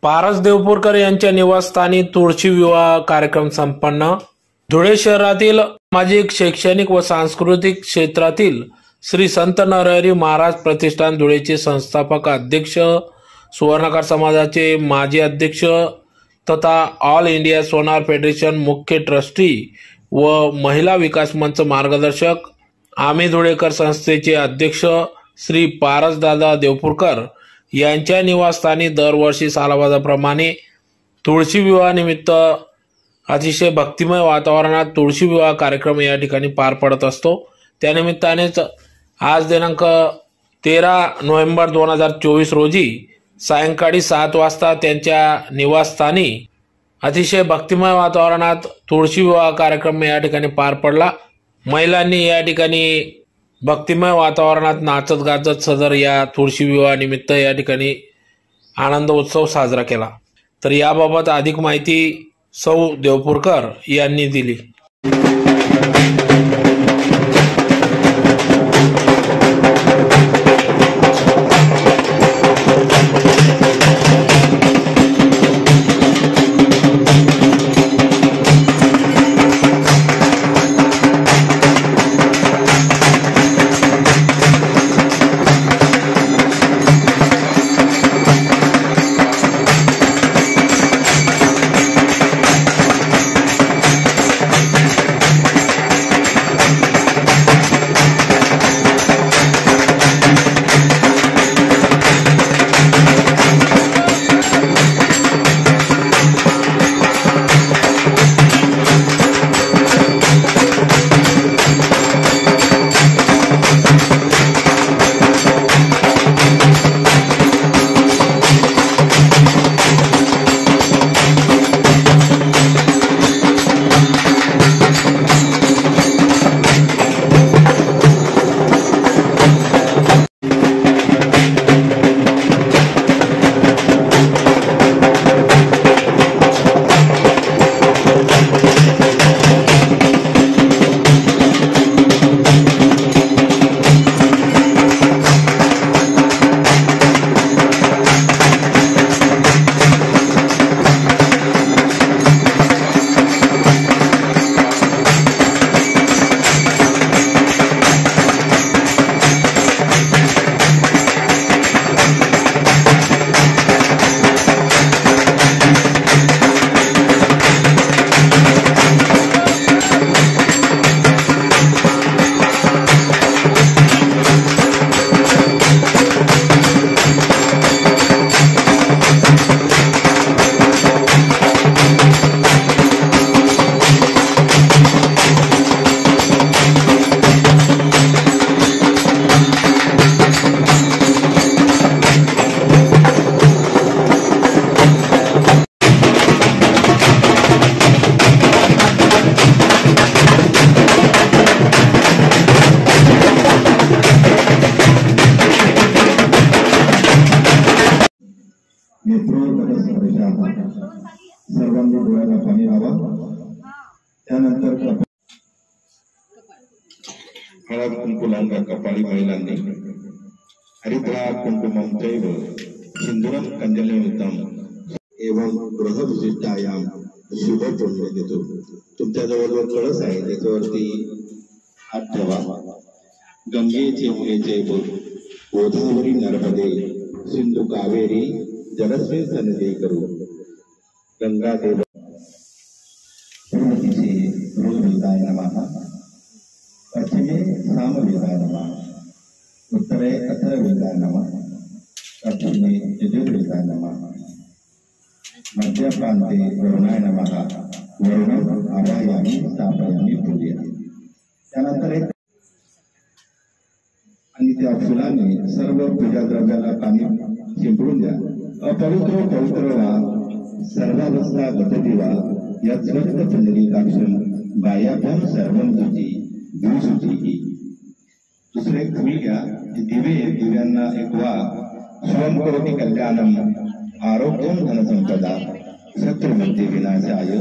पारस देवपूरकर यांच्या निवासस्थानी तुळशी विवाह कार्यक्रम संपन्न। धुळे शहरातील सामाजिक, शैक्षणिक व सांस्कृतिक क्षेत्रातील श्री संत नरहरी महाराज प्रतिष्ठान धुळेचे संस्थापक अध्यक्ष, सुवर्णकार समाजाचे माजी अध्यक्ष तथा ऑल इंडिया सोनार फेडरेशन मुख्य ट्रस्टी व महिला विकास मंच मार्गदर्शक, आम्ही धुळेकर संस्थेचे अध्यक्ष श्री पारसदादा देवपूरकर यांच्या निवासस्थानी दरवर्षी सालाबादाप्रमाणे तुळशी विवाहानिमित्त अतिशय भक्तिमय वातावरणात तुळशी विवाह कार्यक्रम या ठिकाणी पार पडत असतो। त्यानिमित्तानेच आज दिनांक 13 नोव्हेंबर 2024 रोजी सायंकाळी 7 वाजता त्यांच्या निवासस्थानी अतिशय भक्तिमय वातावरणात तुळशी विवाह कार्यक्रम या ठिकाणी पार पडला। महिलांनी या ठिकाणी भक्तिमय वातावरणात नाचत गाजत सदर या तुळशी विवाहानिमित्त या ठिकाणी आनंद उत्सव साजरा केला। तर याबाबत अधिक माहिती सौ देवपूरकर यांनी दिली। सर्वांनी डोळ्याला पाणी लावा। त्यानंतर हळद कुंकू लावून कपाळी महिलांनी हरिद्रा कुंकुमं चैव सिंदूरं कंजलयुक्तम एवं गृह विशिष्टायाम शुभ पुण्य देतो। तुमच्याजवळ जो कळस आहे त्याच्यावरती हात ठेवा। गंगेचे मुलेचे गोदावरी नर्मदे सिंधु कावेरी जलस्वे सन्निधि करू। गंगा देव पूर्वदिशे ऋग्वेदाय नमः, पश्चिमे सामवेदाय नमः, उत्तरे अथर्ववेदाय नमः, दक्षिणे यजुर्वेदाय नमः, मध्य प्रांते वरुणाय नमः। वरुण आवाहयामि स्थापयामि पूजयामि। त्यानंतर एक आणि त्या फुलाने सर्व पूजा द्रव्याला पाणी शिंपडून द्या। अपवित्र पवित्र वा सर्वावस्था गतती वा यत्स्वस्त पुंडरीकाक्षं बाह्याभ्यां सर्वं शुचि दुःशुचिः। दुसरे एक फुल घ्या, दिवे दिव्यांना एक वा स्वयं करोति कल्याणम आरोग्यम धनसंपदा शत्रुमूर्ती विनाशाय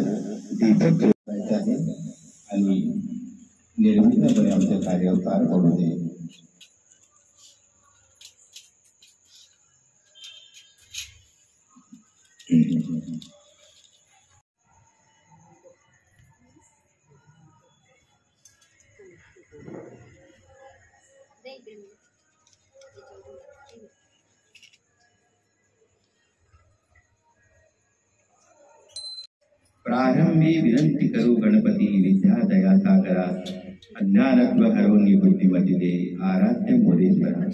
दीपक करायचं आहे आणि निर्विघ्नपणे आमचे कार्य पार पडू दे। प्रारंभी विनंती करू गणपती विद्या दया सागरा, अज्ञानत्व हरवणी बुद्धिमती दे आराध्य मोरेश्वरा.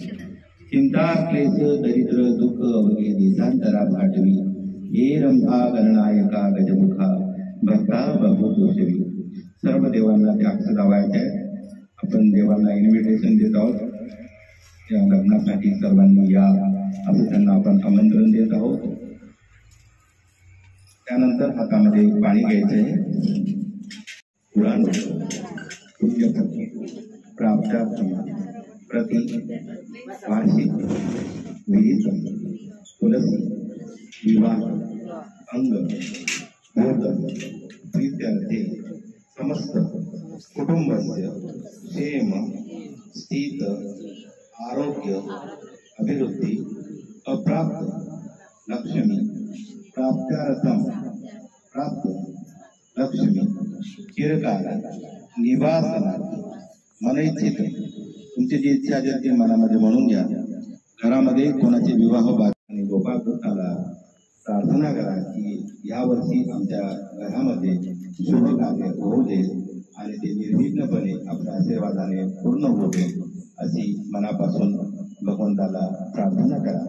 चिंता क्लेश दरिद्र दुःख अवघे देशांतरा भाटवी, हे रंभा गणनायका गजमुखा भक्ता बहु दोषवी. सर्व देवांना ते अक्षर लावायचे आहे. आपण देवांना इन्व्हिटेशन देत आहोत. या लग्नासाठी सर्वांनी या असं त्यांना आपण आमंत्रण देत आहोत. त्यानंतर हातामध्ये पाणी घ्यायचे आहे. पुराण पुण्यपती प्राप्तार्थम प्रति वार्षिक विहित तुलसी विवाह अंग बोध प्रीत्यर्थे समस्त कुटुंबस्य क्षेम स्थित आरोग्य अभिवृद्धी अप्राप्त लक्ष्मी प्राप्त्यार्थम प्राप्त लक्ष्मी चिरकाल निवासनार्थ मनइच्छित. तुमची जी इच्छा असेल ती मनामध्ये म्हणून घ्या. घरामध्ये कोणाचे विवाह बाकी गोपाळ कृष्णाला प्रार्थना करा की यावर्षी आमच्या घरामध्ये शुभ कार्य होऊ दे आणि ते निर्विघ्नपणे आपल्या आशीर्वादाने पूर्ण होऊ दे अशी मनापासून भगवंताला प्रार्थना करा.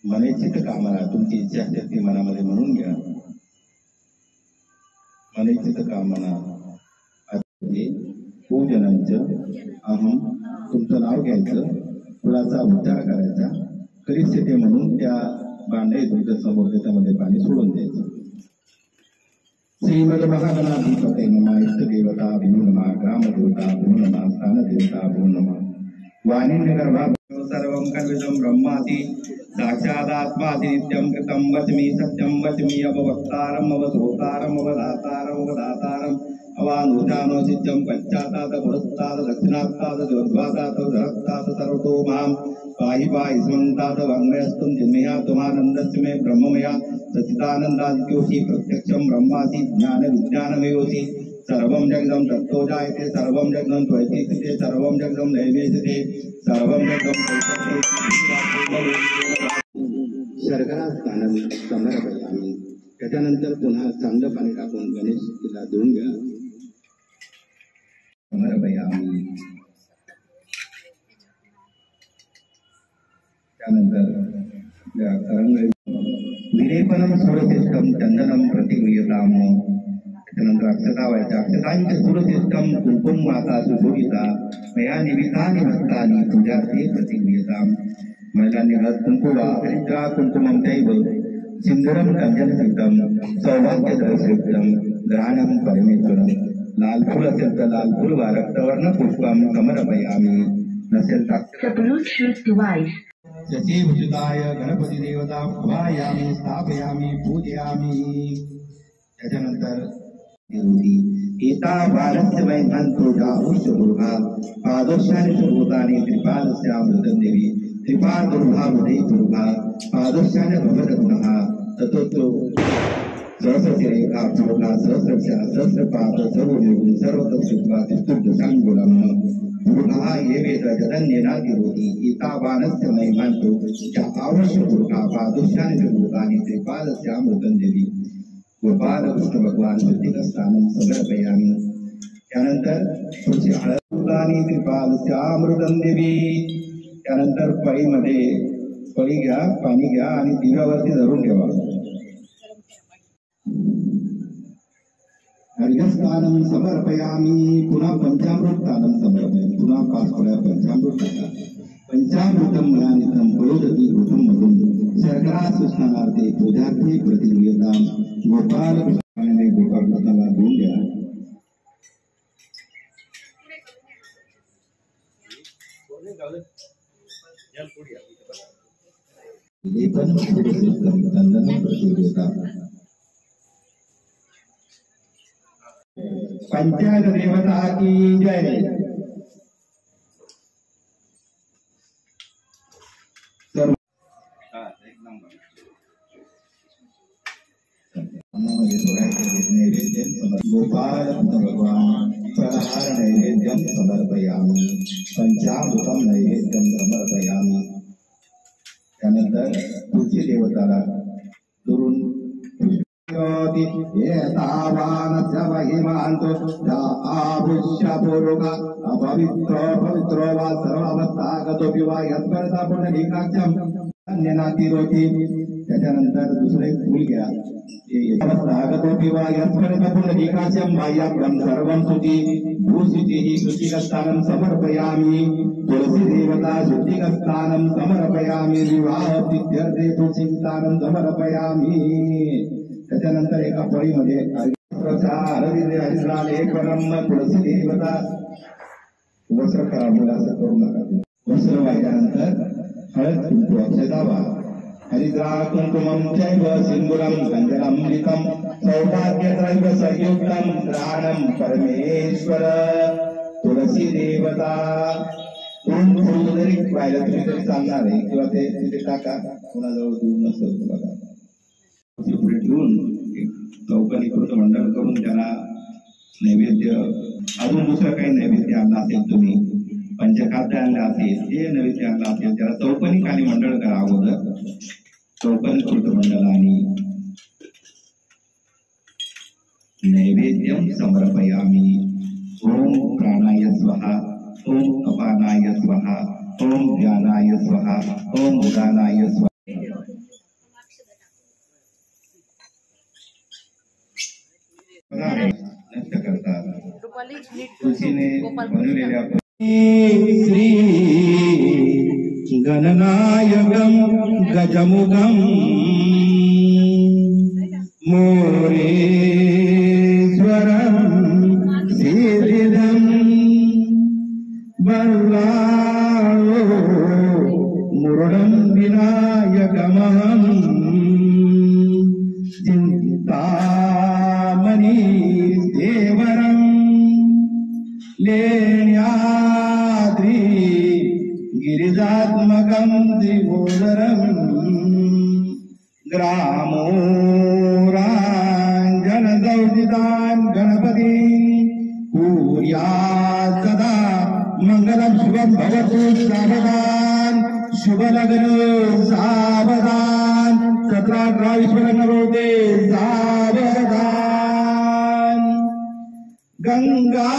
मनइच्छित कामना तुमची इच्छा असेल ती मनामध्ये म्हणून घ्या. मनइच्छित कामना पूजनांच अहम तुमचं नाव घ्यायचं, फुलाचा उच्चार करायचा, करिष्यते म्हणून त्या भांडे तुमच्या समोर त्याच्यामध्ये पाणी सोडून द्यायचं. श्रीमद महागणाधिपते नमः. इष्टदेवता भिन्नो नमः. ग्रामदेवता भिन्नो नमः. स्थानदेवता भिन्नो नमः. वाणिन्यगर्भा सर्वं कल्विदं ब्रह्माति साक्षादात्माति नित्यं कृतं वच्मि सत्यं वच्मि अववक्तारम् अवधूतारम् अवधातारम् अवधातारम् अवानुजानो सिद्धं पश्चात्तात् पुरस्तात् दक्षिणात्तात् जोद्वातात् धरत्तात् सर्वतो मां पाहि पाहि स्मन्तात् वाङ्मयस्तुं जिन्मयात्मानन्दस्य मे ब्रह्ममया सच्चिदानन्दादित्योऽसि प्रत्यक्षं ब्रह्मासि ज्ञानविज्ञानमयोऽसि सर्वं जगदं तत्तो जायते सर्वं जगदं त्वयि स्थिते सर्वं जगदं दैवे स्थिते सर्वं जगदं शर्करा स्नानं समर्पयामि. त्याच्यानंतर पुन्हा चांगलं पाणी टाकून गणेश तिला धुवून घ्या. समर्पयामि. त्यानंतर विलेपनं सुरशिष्टं चंदनं प्रतिगृह्यताम. त्यानंतर अक्षता व्हायच्या. अक्षतांचे सुरशिष्टं कुंकुम माता सुशोभिता मया निमित्तानि भक्तानि पूजार्थे प्रतिगृह्यताम. महिलांनी हळद कुंकुवा हरिद्रा कुंकुमं चैव सिंदूरं कंजनयुक्तं सौभाग्यदर्शयुक्तं ग्रहणं परमेश्वरं. लाल फूल असेल तर लाल फूल वा रक्तवर्ण पुष्पं समर्पयामि. नसेल तर शचीभूषिताय गणपती देवता उभायामि स्थापयामि पूजयामि. त्याच्यानंतर एता बालस्य वैभन्तो जाहुष्य दुर्गा पादोष्यानि सुभूतानि त्रिपादस्यामृतं देवी त्रिपाद दुर्गा मुदे दुर्गा पादोष्यानि भवरत्नः ततोत्तो सहस्रशिरेखा चौका सहस्रशा सहस्रपाद सर्वयोगी सर्वतः तिष्ठुर्दशाङ्गुलम्. दुर्गा ये वेद जगन्येनातिरोधि एता बालस्य वैभन्तो जाहुष्य दुर्गा पादोष्यानि सुभूतानि त्रिपादस्यामृतं देवी. गोपाल कृष्ण भगवान शुद्धिक स्नानं समर्पयामि. त्यानंतर तुझी हळदुलानी त्रिपादस्यामृतं देवी. त्यानंतर पळीमध्ये पळी घ्या, पाणी घ्या आणि दिव्यावरती धरून ठेवा. अर्घ्यस्नानं समर्पयामि. पुन्हा पंचामृत स्नानं समर्पयामि. पुन्हा 5 फळ्या पंचामृत टाका. पंचामृतं मयानितं पयोदती घृतं मधुं शर्करा स्नानार्थे पूजार्थे प्रतिगृह्यताम. गोपाल कृष्णाने गोपाल कृष्णाला धुवून घ्या. लेपनं सुरशिष्टं चन्दनं प्रतिगृह्यताम. पंचायत देवता की जय. नैवेद्यं गोपाल भगवान फलहार नैवेद्यं समर्पयामि पंचामृतम नैवेद्यं समर्पयामि। त्यानंतर तुळशी देवताला दुरून एतावानस्य महिमान्तो आभुष्यपूर्वक पवित्रो वा सर्वावस्थागतोऽपि वा यत्कर्ता पुण्डरीकाक्षं अन्यनातिरोति। त्याच्यानंतर दुसरे फूल घ्या। अवस्थागतोऽपि वा यत्कर्ता पुण्डरीकाक्षं बाह्याभ्यं सर्वं शुचि भूशुचिः शुचिकस्थानं समर्पयामि। तुलसी देवता शुचिकस्थानं समर्पयामि। विवाह सिद्ध्यर्थे तुलसीस्थानं समर्पयामि। त्याच्यानंतर एका पळीमध्ये हरिद्राले परम तुळसी देवता वस्त्र करावं असं करू नका। वस्त्र वाहिल्यानंतर हळद कुंकू अक्षदावा हरिद्रा कुंकुमं चैव सिंदूरं गंधमृतं सौभाग्यत्रैव संयुक्तं ग्रहणं परमेश्वर तुलसी देवता। दोन फूल जरी पाहिलं तरी चालणार आहे किंवा ते तिथे टाका कोणाजवळ देऊ नसतं बघा। पुढे ठेवून चौकनी कृत मंडळ करून त्याला नैवेद्य अजून दुसरं काही नैवेद्य आणला असेल तुम्ही पंचखाद्य आणलं असेल जे नैवेद्य आणलं असेल त्याला चौकनी खाली मंडळ करा। अगोदर चौकनी कृत मंडळ आणि नैवेद्यं समर्पयामि। ओम प्राणाय स्वाहा ओम अपानाय स्वाहा ओम ज्ञानाय स्वाहा ओम उदानाय स्वाहा। नष्ट करतात तुळशीने बनवलेल्या श्री गणनायकं गजमुखं मोरेश्वरं सिद्धिदं बल्लाळो मुरडं विनायकमहं चिन्तामणि देवरं लेण्याद्रि गिरिजात्मकं दिवोदरं ग्रामोराञ्जनदौदितान् गणपति कुर्यात् सदा मंगलं शुभं भवतु सावधान शुभलग्न सावधान 17-18 होते सावधान। गंगा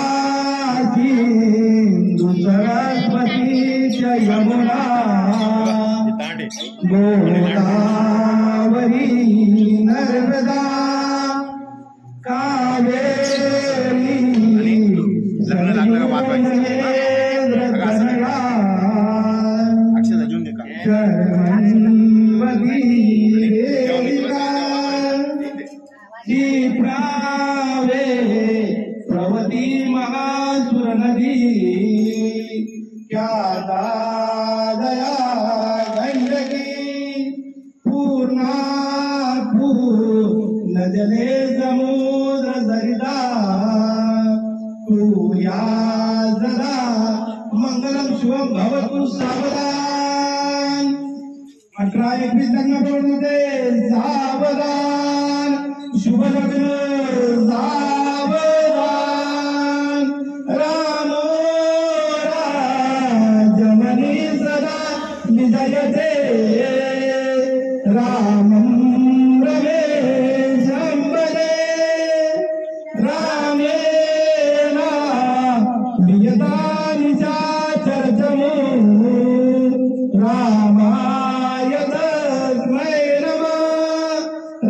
सिंधु सरस्वती च यमुना गोदावरी नर्मदा कावेरी प्रवती महासुर नदी क्या दया गंडकी पूर्णा पूर्ण जले समुद्र सरिता कुर्या सदा मंगलम शुभम भवतु सावधान। 18-21 लग्न होते सावधान शुभ लग्न सावधान। राम राजमणि सदा विजयते रामं रमेशं वदे रामेण नियतानि चाचरतमो रामाय तस्मै नमः।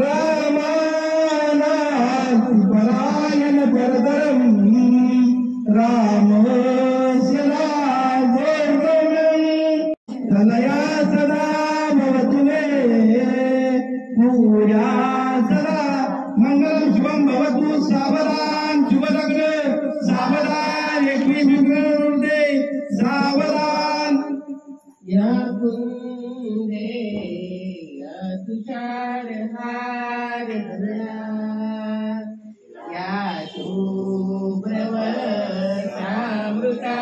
रामानाथपरायण परतरं रामस्य नामोर्गमनं तनया सदा भवतु मे पूजा सदा मंगलं शुभं भवतु सावधान शुभ लग्न सावधान 21 होते सावधान। या कुंदे या तुषार हार धरला या शुभ्रवस्त्रामृता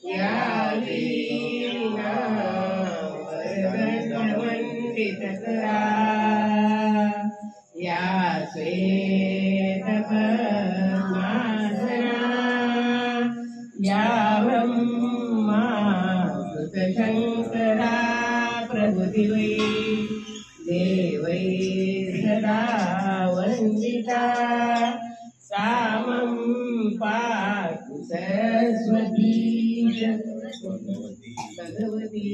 या वीणा वरदंडवंदित करा या श्वेतपद्मासना या ब्रह्मा सुतशङ्करा प्रभुदिवै देवै सदा वन्दिता सामं पातु सरस्वती भगवती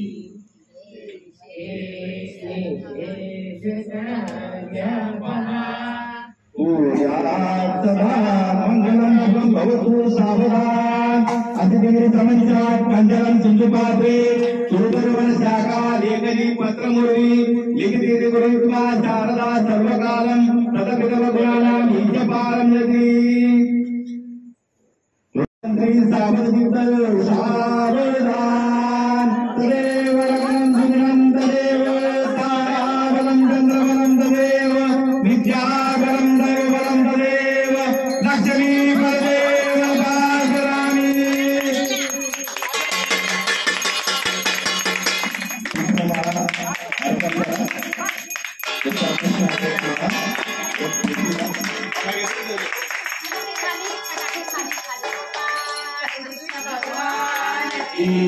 मंगलम शुभम भवतु सावधान अतिदेवी प्रमंचात कंजरम सिंधुपात्रे सुरधरवन शाखा लेखनी पत्रमुरली लिखिते गुरुत्मा शारदा सर्वकालम तदपितव गुणानां ईशपारं यति श्री सावधीतल सावधान तदेव रमणं सुमनं तदेव ताराबलं चन्द्रबलं तदेव विद्याबलं दैवबलं तदेव लक्ष्मी बलदेव भास्कराणि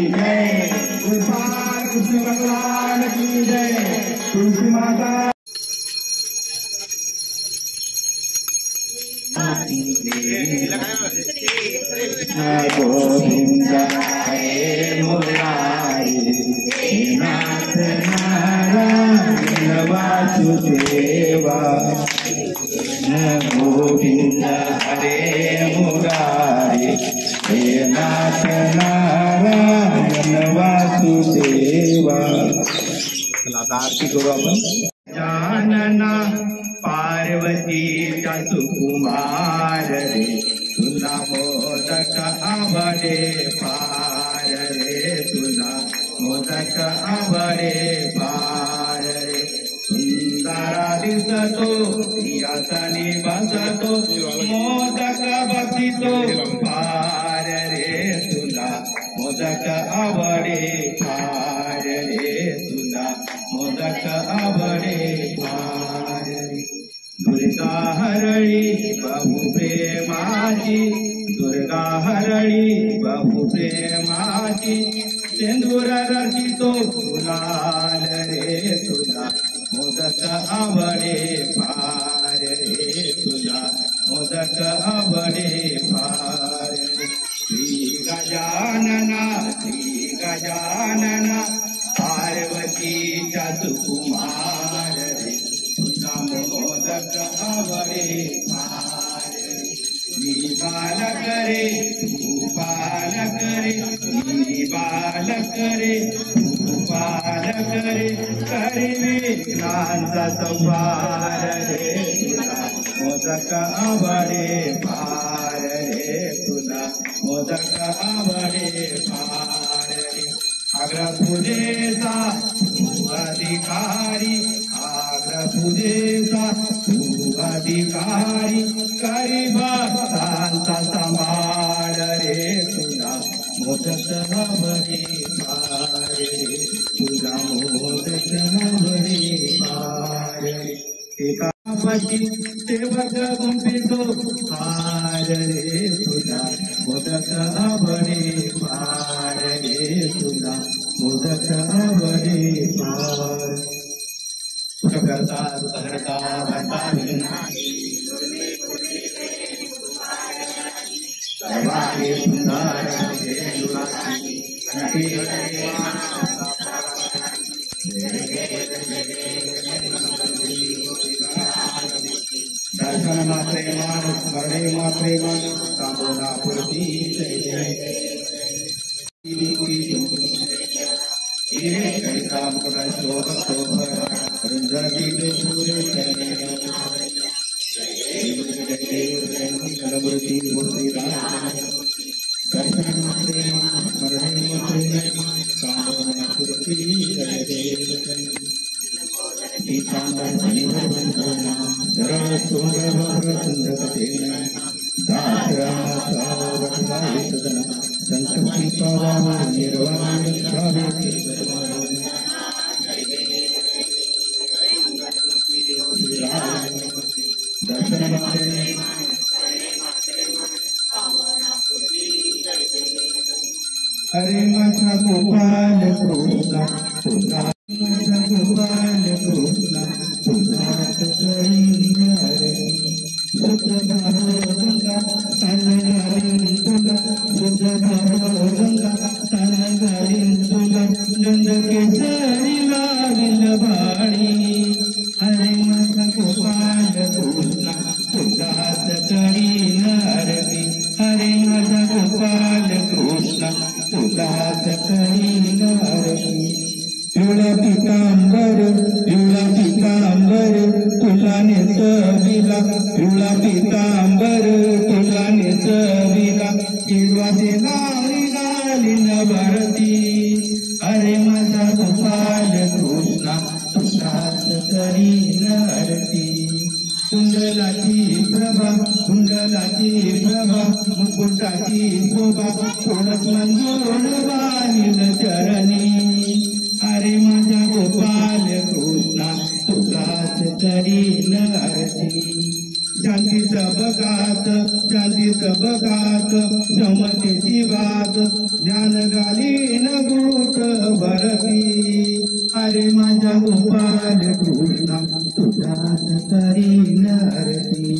जय गोपाल कृष्ण भगवान की जय तुलसी माता गोविंद हरे मुरारी नाथ नारायण वासुदेवा गोविंद हरे मुरारी हे नाथ नारायण वासुदेवा। आरती करू आपण। जानना पार्वतीचा सुकुमार रे तुला मोदक आवडे पार रे तुला मोदक आवडे पार रे सुंदरा दिसतो यासनी बसतो मोदक बसितो पार रे तुला मोदक आवडे पार रे तुला मोदक आवडे पार रे दुर्गा हरळी बहु प्रेमाची दुर्गा हरळी बहु प्रेमाची सिंदूर रचितो गुलाल रे तुला मोदक आवडे पार रे तुला मोदक आवडे पार श्री गजानना पार्वतीचा सुकुमार रे तुला मोदक आवडे पार मी बालक रे तू बालक रे मी बालक रे तू बालक रे करिवे क्रांता संवार रे तुला मोदक आवडे पार रे तुला मोदक आवडे पार रे अग्रपूजेचा तू अधिकारी अग्रपूजेचा तू अधिकारी करी भक्तांचा समार रे तुला मोदक आवडे पार रे तुला मोदक आवडे पार रे एका पती सेवक गुंफितो पार रे तुला मोदक आवडे पार रे तुला मोदक आवडे पार सुख करता भरता सर्वांगे सुंदर दर्शन मात्रे मानुष स्मरणे मात्रे मानुष कामना पूर्ति जय जय काम कर शोभ शोभ रंजगी जो पूरे चले मूर्ति मूर्ति दर्शन मात्रे मानुष स्मरणे मात्रे कामना पूर्ति जय जय दर्शन भाणी हरे माझा गोपाल कृष्णा तुझाच करीन आरती हरे माझा गोपाल कृष्णा तुझाच करीन आरती पिवळा पितांबर तुला नेसविला पिवळा पितांबर तुला नेसविला हिरवा देवारी घालीन भारती हरे माझा गोपाल कृष्णा तुझाच करीन आरती कुंडलाची प्रभा मुकुटाची शोभा थोडस मंजूर वाहिल चरणी हरे माझा गोपाल कृष्णा तुझाच करीन आरती शांतीचं बघात समतेची बात ज्ञान घालीन गुरुत भरती हरे माझा गोपाल कृष्णा तुझाच करीन आरती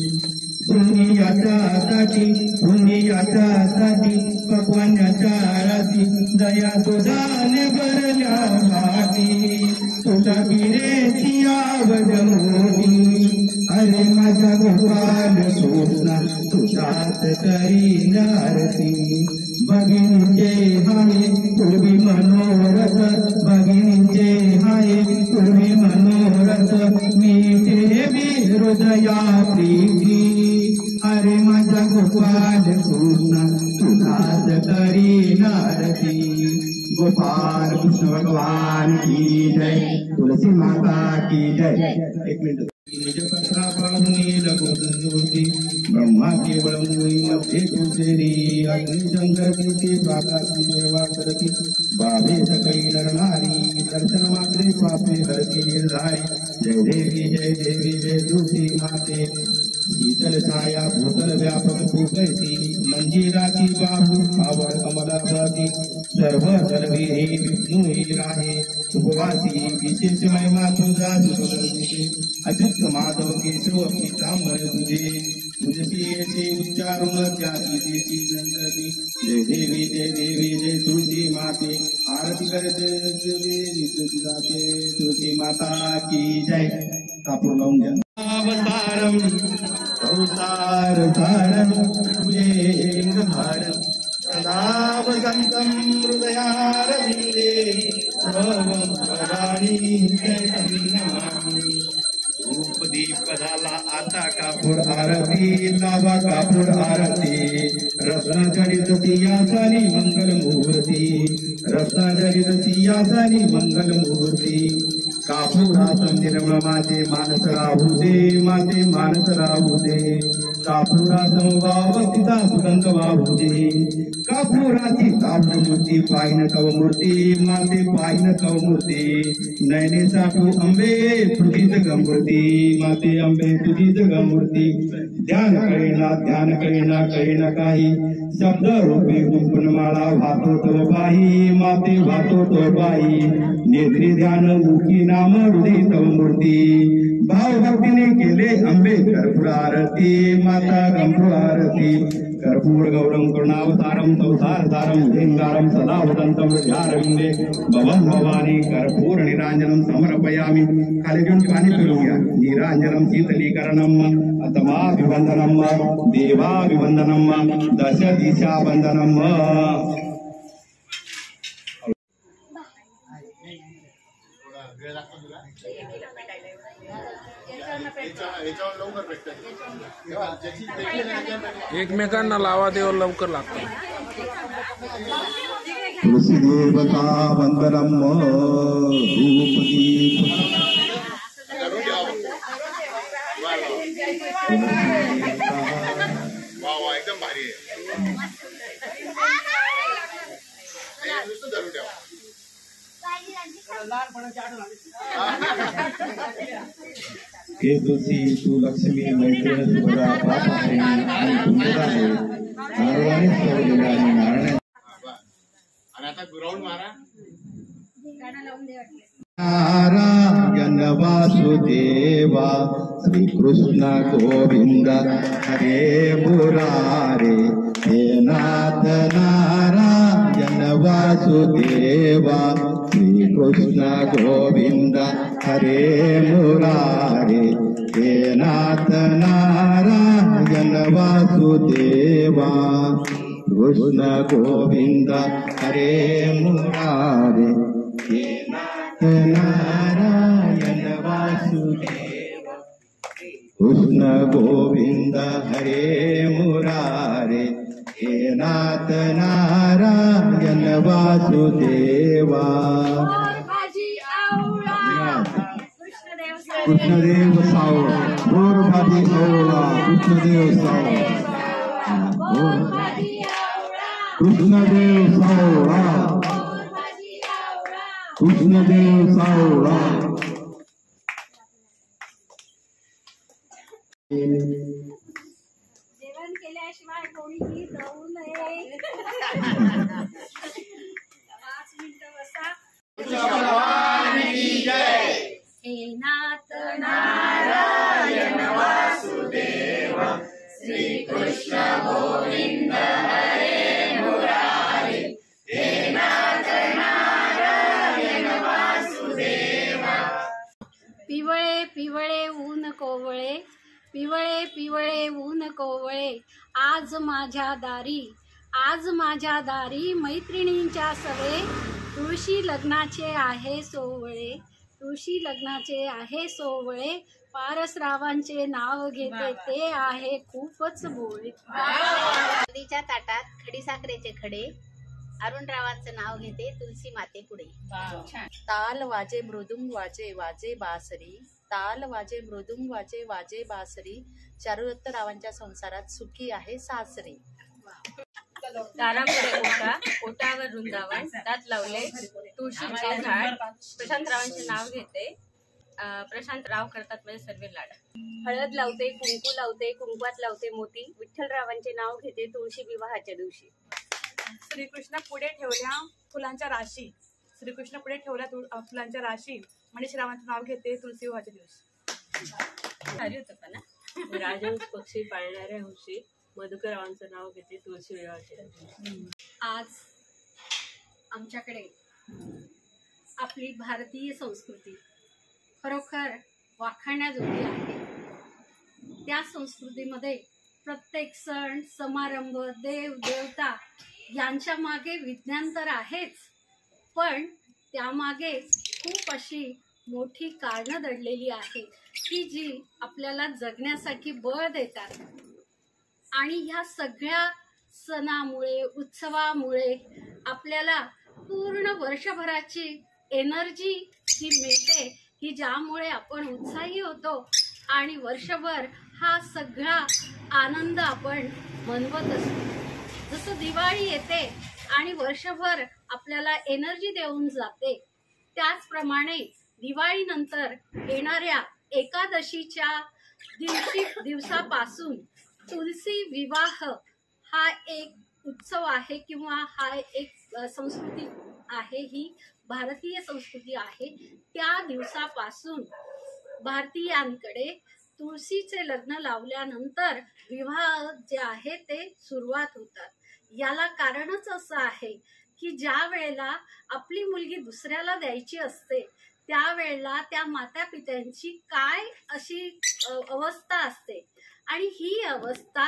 पुण्याच्या साठी पक्वान्याच्या राती दया तुझाने भरल्या भाटी तुझा गिरेची आवड मोठी हरे माझा गोपाल कृष्णा तुझाच करीन आरती भगिनीचे हाय पूर्वी मनोरथ भगिनीचे हाय पूर्वी मनोरथ मी ठेवी हृदया प्रीती हरे माझा गोपाल कृष्णा तुझाच करीन आरती गोपाल कृष्ण भगवान की जय तुलसी माता की जय एक मिनिट ब्रह्मा केवळ मध्ये कुचेरी अग्निशंकर की प्राकाशी देवा करती बाबे सकळी नरनारी दर्शन मात्रे पापे हरती निर्धारी जय देवी जय तुलसी माते शीतल छाया भूतल व्यापक भूकैसी मंजिराची बाहू आवड कमलावती सर्व सर्वे विष्णू ही राहे उपवासी विशेष महिमा तुझा अच्युत माधव केशव पितांबर तुझे येथे उच्चारून त्याची नंदती जय देवी जय तुळशी माते आरती करते तुळशी माता की जय कापूर लावून द्या अवतारम संसार धारम तुझेंगधारम सदा वसंतम हृदयारविंदे सर्वं वदामि नमामि धूप दीप झाला आता कापूर आरती लावा कापूर आरती रत्न जडित सिंहासनी मंगल मुहूर्ती रत्न जडित सिंहासनी मंगल मुहूर्ती कापुरात निर्मळ माझे मानस राहू दे माझे मानस राहू दे कापुरात वाव तिचा सुगंध वाहू दे कापुराची कापूर मूर्ती पाहिन कव मूर्ती माते पाहिन कव मूर्ती नयने साठू अंबे तुझीच गमूर्ती माते अंबे तुझीच गमूर्ती ध्यान कळेना काही शब्द रूपे गुंफून माळा वाहतो तो बाई माते वाहतो तो बाई नेत्री ध्यान मुखी नाम हृदय तव मूर्ती भाव भक्तीने केले अंबे कर्पूर आरती माता गंभूर आरती कर्पूर गौरम करुणावतारम संसारसारम लिंगारम सदा वदंतम हृदयारविंदे भवं भवानी कर्पूर निरांजनम समर्पयामि खाली घेऊन पाणी पिळूया निरांजनम शीतलीकरणम अतमाभिवंदनम देवाभिवंदनम दश दिशा वंदनम एकमेकांना लावा देव लवकर लागतो तुलसी देवता वंदनम धूप दीप एकदम भारी आहे हे तुलसी तू लक्ष्मी मैत्रिण सुभद्रा पाप आहे आणि सुंदर आहे नारळाने सोडलेला आहे नारायण आणि आता ग्राउंड मारा नारायण वासुदेवा श्री कृष्ण गोविंद हरे मुरारे हे नाथ नारायण वासुदेवा श्री कृष्ण गोविंद हरे मुरारे हे नाथ नारायण वासुदेवा कृष्ण गोविंद हरे मुरारे हे नाथ नारायण वासुदेवा कृष्ण गोविंद हरे मुरारे हे नाथ नारायण वासुदेवा कृष्णदेव सावळा गोरभाजी सावळा कृष्णदेव सावळा कृष्णदेव सावळा कृष्णदेव सावळा जेवण केल्याशिवाय कोणीही जाऊ नये. 5 मिनिटं बसा. हे नाथ नारायण वासुदेव श्री कृष्ण गोविंद हरे मुरारे हे नाथ नारायण वासुदेव. पिवळे पिवळे ऊन कोवळे पिवळे पिवळे ऊन कोवळे आज माझ्या दारी मैत्रिणींच्या सवे तुळशी लग्नाचे आहे सोवळे तुळशी लग्नाचे आहे सोवळे पारसरावांचे नाव घेते ते आहे खूपच भोळे. नदीच्या ताटात खडीसाखरेचे खडे अरुणरावांचं नाव घेते तुलसी माते पुढे. ताल वाजे मृदुंग वाजे वाजे बासरी ताल वाजे मृदुंग वाजे वाजे बासरी चारुदत्तरावांच्या संसारात सुखी आहे सासरी. दारापुढे ओटा ओटावर वृंदावन त्यात लावले तुळशीचे झाड प्रशांतरावांचे नाव घेते प्रशांतराव करतात म्हणजे सर्व लाड. हळद लावते कुंकू लावते कुंकवात लावते मोती विठ्ठलरावांचे नाव घेते तुळशी विवाहाच्या दिवशी. श्रीकृष्ण पुढे ठेवल्या फुलांच्या राशी श्रीकृष्ण पुढे ठेवल्या फुलांच्या राशी मनीषरावांचं नाव घेते तुळशी विवाहाच्या दिवशी. भारी होतं पण ना. राजहंस पक्षी पाळणाऱ्या हौशी मधुकररावांचं नाव घेते तुळशी विवाहाच्या दिवशी. आज आमच्याकडे आपली भारतीय संस्कृती खरोखर वाखाणण्याजोगी आहे. त्या संस्कृतीमध्ये प्रत्येक सण समारंभ देव देवता यांच्या मागे विज्ञान तर आहेच, पण त्यामागे खूप अशी मोठी कारणं दडलेली आहेत की जी आपल्याला जगण्यासाठी बळ देतात. आणि ह्या सगळ्या सणामुळे उत्सवामुळे आपल्याला पूर्ण वर्षभराची एनर्जी ही मिळते की ज्यामुळे आपण उत्साही होतो आणि वर्षभर हा सगळा आनंद आपण मनवत असतो. जसं दिवाळी येते आणि वर्षभर आपल्याला एनर्जी देऊन जाते, त्याचप्रमाणे दिवाळीनंतर येणाऱ्या एकादशीच्या दिवसापासून तुलसी विवाह हा एक उत्सव आहे किंवा हा एक संस्कृती आहे, ही भारतीय संस्कृती आहे. त्या दिवसापासून भारतीयांकडे तुळशीचे लग्न लावल्यानंतर विवाह जे आहे ते सुरुवात होतात. याला कारणच असं आहे की ज्या वेळेला आपली मुलगी दुसऱ्याला द्यायची असते त्यावेळेला त्या माता पित्यांची काय अशी अवस्था असते आणि ही अवस्था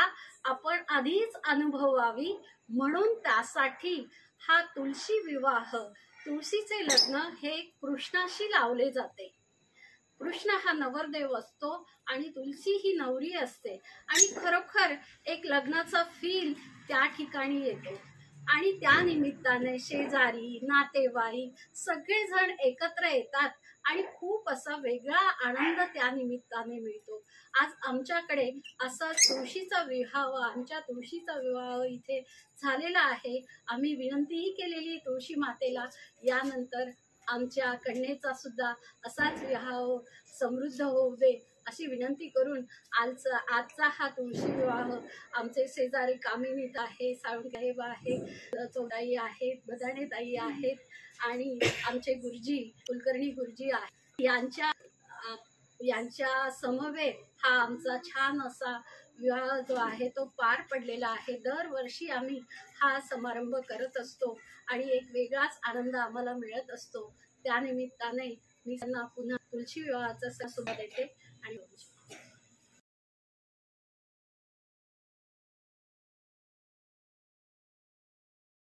आपण आधीच अनुभवावी म्हणून त्यासाठी हा तुळशी विवाह तुळशीचे लग्न हे कृष्णाशी लावले जाते. कृष्ण हा नवरदेव असतो आणि तुलसी ही नवरी असते आणि खरोखर एक लग्नाचा फील त्या ठिकाणी येतो आणि त्या निमित्ताने शेजारी नातेवाईक सगळेजण एकत्र येतात आणि खूप असा वेगळा आनंद त्या निमित्ताने मिळतो. आज आमच्याकडे असा तुळशीचा विवाह इथे झालेला आहे. आम्ही विनंतीही केलेली तुळशी मातेला यानंतर आमच्या कन्येचा सुद्धा असाच विवाह समृद्ध होऊ दे अशी विनंती करून आजचा हा तुळशी विवाह आमचे शेजारी कामिनीत आहे, साळुंकेब आहे, चौदाई आहेत, बदाणेताई आहेत आणि आमचे गुरुजी कुलकर्णी गुरुजी आहेत. यांच्या समवेत हा आमचा छान असा विवाह जो आहे तो पार पडलेला आहे. दरवर्षी आम्ही हा समारंभ करत असतो आणि एक वेगळाच आनंद आम्हाला मिळत असतो. त्यानिमित्ताने मी त्यांना पुन्हा तुळशी विवाहाचा सण सुद्धा देते आणि